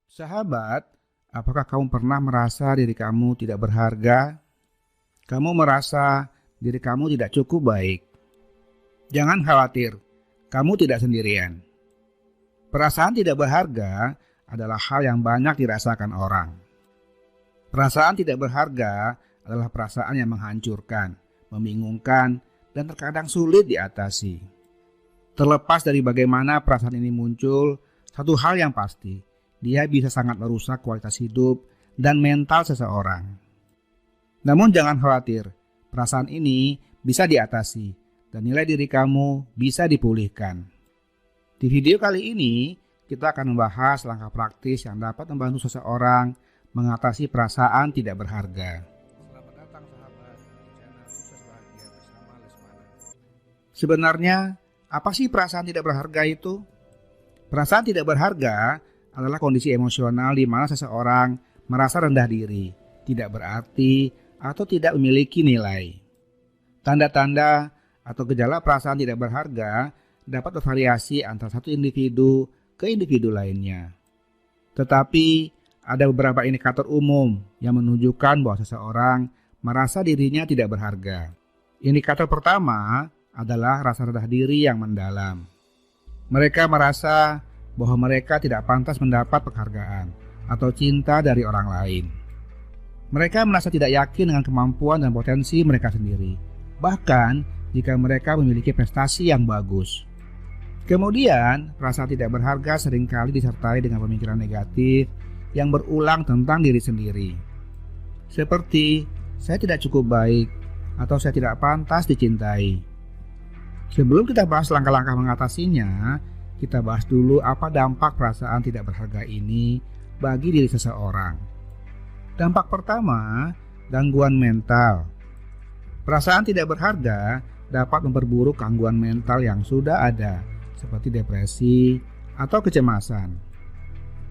Sahabat, apakah kamu pernah merasa diri kamu tidak berharga? Kamu merasa diri kamu tidak cukup baik? Jangan khawatir, kamu tidak sendirian. Perasaan tidak berharga adalah hal yang banyak dirasakan orang. Perasaan tidak berharga adalah perasaan yang menghancurkan, membingungkan, dan terkadang sulit diatasi. Terlepas dari bagaimana perasaan ini muncul, satu hal yang pasti, dia bisa sangat merusak kualitas hidup dan mental seseorang. Namun jangan khawatir, perasaan ini bisa diatasi dan nilai diri kamu bisa dipulihkan. Di video kali ini, kita akan membahas langkah praktis yang dapat membantu seseorang mengatasi perasaan tidak berharga. Selamat datang sahabat di channel Sukses Bahagia bersama Lesmana. Sebenarnya, apa sih perasaan tidak berharga itu? Perasaan tidak berharga adalah kondisi emosional di mana seseorang merasa rendah diri, tidak berarti, atau tidak memiliki nilai. Tanda-tanda atau gejala perasaan tidak berharga dapat bervariasi antara satu individu ke individu lainnya. Tetapi, ada beberapa indikator umum yang menunjukkan bahwa seseorang merasa dirinya tidak berharga. Indikator pertama adalah rasa rendah diri yang mendalam. Mereka merasa bahwa mereka tidak pantas mendapat penghargaan atau cinta dari orang lain. Mereka merasa tidak yakin dengan kemampuan dan potensi mereka sendiri, bahkan jika mereka memiliki prestasi yang bagus. Kemudian, rasa tidak berharga seringkali disertai dengan pemikiran negatif yang berulang tentang diri sendiri. Seperti, saya tidak cukup baik, atau saya tidak pantas dicintai. Sebelum kita bahas langkah-langkah mengatasinya, kita bahas dulu apa dampak perasaan tidak berharga ini bagi diri seseorang. Dampak pertama, gangguan mental. Perasaan tidak berharga dapat memperburuk gangguan mental yang sudah ada, seperti depresi atau kecemasan.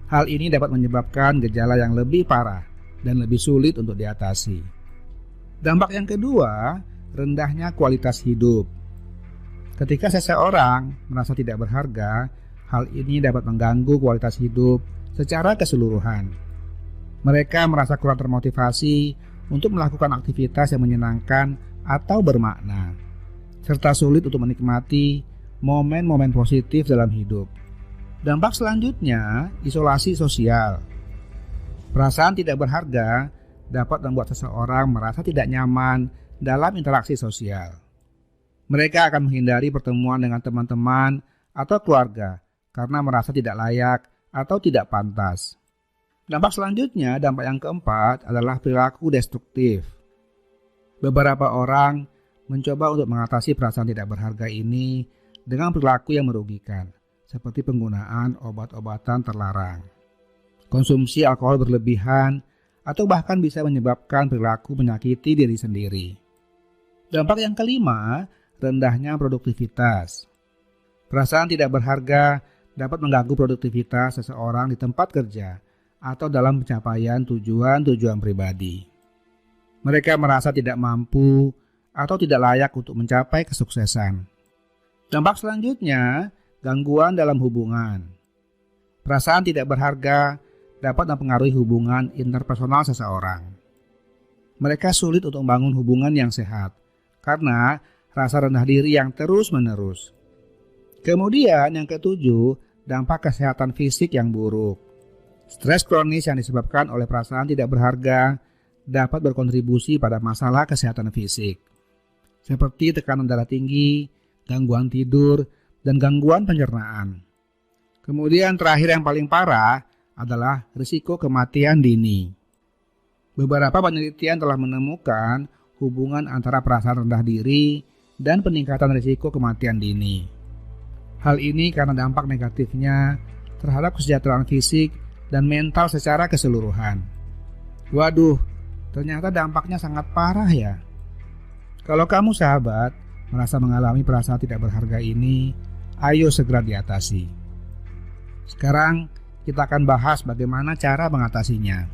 Hal ini dapat menyebabkan gejala yang lebih parah dan lebih sulit untuk diatasi. Dampak yang kedua, rendahnya kualitas hidup. Ketika seseorang merasa tidak berharga, hal ini dapat mengganggu kualitas hidup secara keseluruhan. Mereka merasa kurang termotivasi untuk melakukan aktivitas yang menyenangkan atau bermakna, serta sulit untuk menikmati momen-momen positif dalam hidup. Dampak selanjutnya, isolasi sosial. Perasaan tidak berharga dapat membuat seseorang merasa tidak nyaman dalam interaksi sosial. Mereka akan menghindari pertemuan dengan teman-teman atau keluarga karena merasa tidak layak atau tidak pantas. Dampak selanjutnya, dampak yang keempat adalah perilaku destruktif. Beberapa orang mencoba untuk mengatasi perasaan tidak berharga ini dengan perilaku yang merugikan, seperti penggunaan obat-obatan terlarang, konsumsi alkohol berlebihan, atau bahkan bisa menyebabkan perilaku menyakiti diri sendiri. Dampak yang kelima, rendahnya produktivitas. Perasaan tidak berharga dapat mengganggu produktivitas seseorang di tempat kerja atau dalam pencapaian tujuan-tujuan pribadi. Mereka merasa tidak mampu atau tidak layak untuk mencapai kesuksesan. Dampak selanjutnya, gangguan dalam hubungan. Perasaan tidak berharga dapat mempengaruhi hubungan interpersonal seseorang. Mereka sulit untuk membangun hubungan yang sehat karena rasa rendah diri yang terus-menerus. Kemudian yang ketujuh, dampak kesehatan fisik yang buruk. Stres kronis yang disebabkan oleh perasaan tidak berharga dapat berkontribusi pada masalah kesehatan fisik, seperti tekanan darah tinggi, gangguan tidur, dan gangguan pencernaan. Kemudian terakhir yang paling parah adalah risiko kematian dini. Beberapa penelitian telah menemukan hubungan antara perasaan rendah diri dan peningkatan risiko kematian dini. Hal ini karena dampak negatifnya terhadap kesejahteraan fisik dan mental secara keseluruhan. Waduh, ternyata dampaknya sangat parah ya. Kalau kamu sahabat merasa mengalami perasaan tidak berharga ini, ayo segera diatasi. Sekarang kita akan bahas bagaimana cara mengatasinya.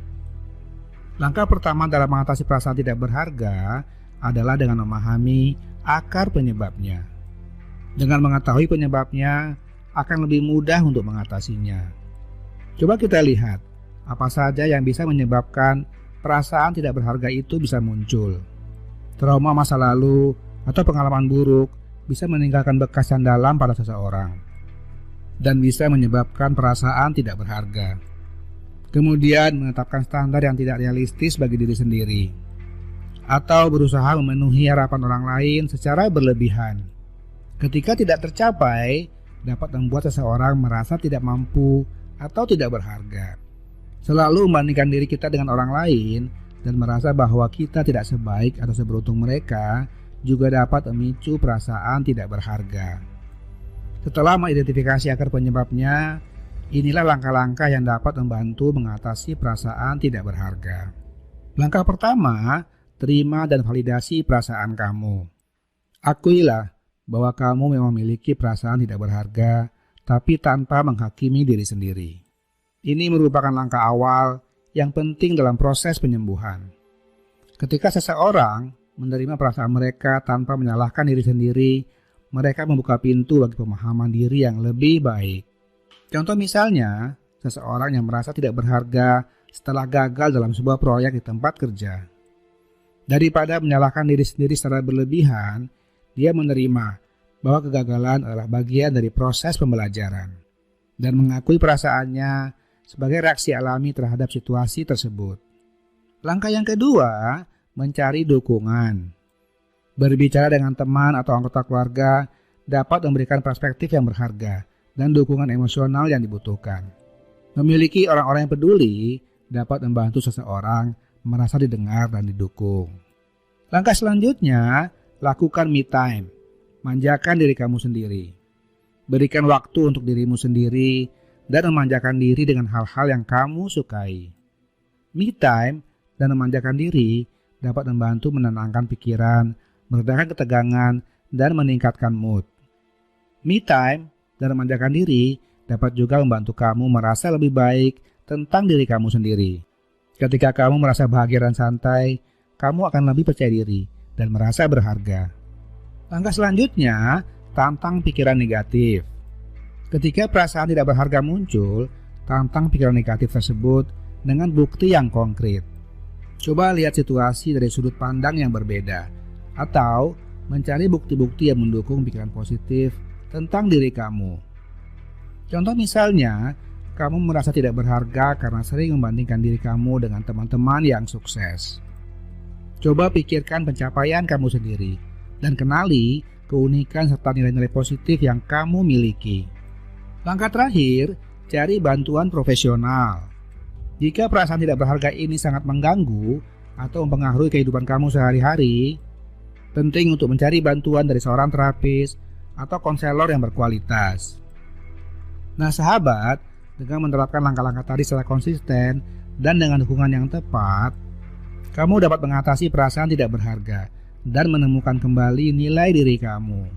Langkah pertama dalam mengatasi perasaan tidak berharga adalah dengan memahami akar penyebabnya. Dengan mengetahui penyebabnya, akan lebih mudah untuk mengatasinya. Coba kita lihat, apa saja yang bisa menyebabkan perasaan tidak berharga itu bisa muncul. Trauma masa lalu atau pengalaman buruk bisa meninggalkan bekas yang dalam pada seseorang dan bisa menyebabkan perasaan tidak berharga. Kemudian menetapkan standar yang tidak realistis bagi diri sendiri atau berusaha memenuhi harapan orang lain secara berlebihan. Ketika tidak tercapai, dapat membuat seseorang merasa tidak mampu atau tidak berharga. Selalu membandingkan diri kita dengan orang lain dan merasa bahwa kita tidak sebaik atau seberuntung mereka juga dapat memicu perasaan tidak berharga. Setelah mengidentifikasi akar penyebabnya, inilah langkah-langkah yang dapat membantu mengatasi perasaan tidak berharga. Langkah pertama, terima dan validasi perasaan kamu. Akuilah bahwa kamu memang memiliki perasaan tidak berharga, tapi tanpa menghakimi diri sendiri. Ini merupakan langkah awal yang penting dalam proses penyembuhan. Ketika seseorang menerima perasaan mereka tanpa menyalahkan diri sendiri, mereka membuka pintu bagi pemahaman diri yang lebih baik. Contoh misalnya, seseorang yang merasa tidak berharga setelah gagal dalam sebuah proyek di tempat kerja. Daripada menyalahkan diri sendiri secara berlebihan, dia menerima bahwa kegagalan adalah bagian dari proses pembelajaran dan mengakui perasaannya sebagai reaksi alami terhadap situasi tersebut. Langkah yang kedua, mencari dukungan. Berbicara dengan teman atau anggota keluarga dapat memberikan perspektif yang berharga dan dukungan emosional yang dibutuhkan. Memiliki orang-orang yang peduli dapat membantu seseorang merasa didengar dan didukung. Langkah selanjutnya, lakukan me time. Manjakan diri kamu sendiri. Berikan waktu untuk dirimu sendiri dan memanjakan diri dengan hal-hal yang kamu sukai. Me time dan memanjakan diri dapat membantu menenangkan pikiran, meredakan ketegangan, dan meningkatkan mood. Me time dan memanjakan diri dapat juga membantu kamu merasa lebih baik tentang diri kamu sendiri. Ketika kamu merasa bahagia dan santai, kamu akan lebih percaya diri dan merasa berharga. Langkah selanjutnya, tantang pikiran negatif. Ketika perasaan tidak berharga muncul, tantang pikiran negatif tersebut dengan bukti yang konkret. Coba lihat situasi dari sudut pandang yang berbeda, atau mencari bukti-bukti yang mendukung pikiran positif tentang diri kamu. Contoh misalnya, kamu merasa tidak berharga karena sering membandingkan diri kamu dengan teman-teman yang sukses. Coba pikirkan pencapaian kamu sendiri dan kenali keunikan serta nilai-nilai positif yang kamu miliki. Langkah terakhir, cari bantuan profesional. Jika perasaan tidak berharga ini sangat mengganggu atau mempengaruhi kehidupan kamu sehari-hari, penting untuk mencari bantuan dari seorang terapis atau konselor yang berkualitas. Nah sahabat, dengan menerapkan langkah-langkah tadi secara konsisten dan dengan dukungan yang tepat, kamu dapat mengatasi perasaan tidak berharga dan menemukan kembali nilai diri kamu.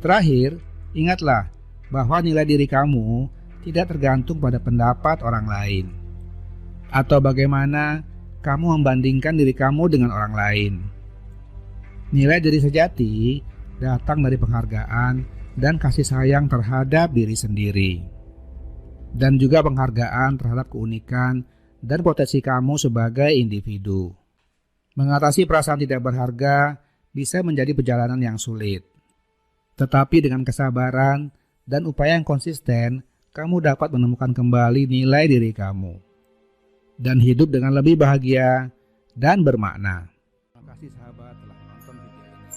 Terakhir, ingatlah bahwa nilai diri kamu tidak tergantung pada pendapat orang lain atau bagaimana kamu membandingkan diri kamu dengan orang lain. Nilai diri sejati datang dari penghargaan dan kasih sayang terhadap diri sendiri, dan juga penghargaan terhadap keunikan dan potensi kamu sebagai individu. Mengatasi perasaan tidak berharga bisa menjadi perjalanan yang sulit. Tetapi dengan kesabaran dan upaya yang konsisten, kamu dapat menemukan kembali nilai diri kamu dan hidup dengan lebih bahagia dan bermakna. Terima kasih sahabat telah menonton video ini.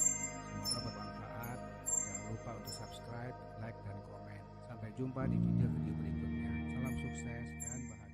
Semoga bermanfaat. Jangan lupa untuk subscribe, like, dan komen. Sampai jumpa di video-video berikutnya. Salam sukses dan bahagia.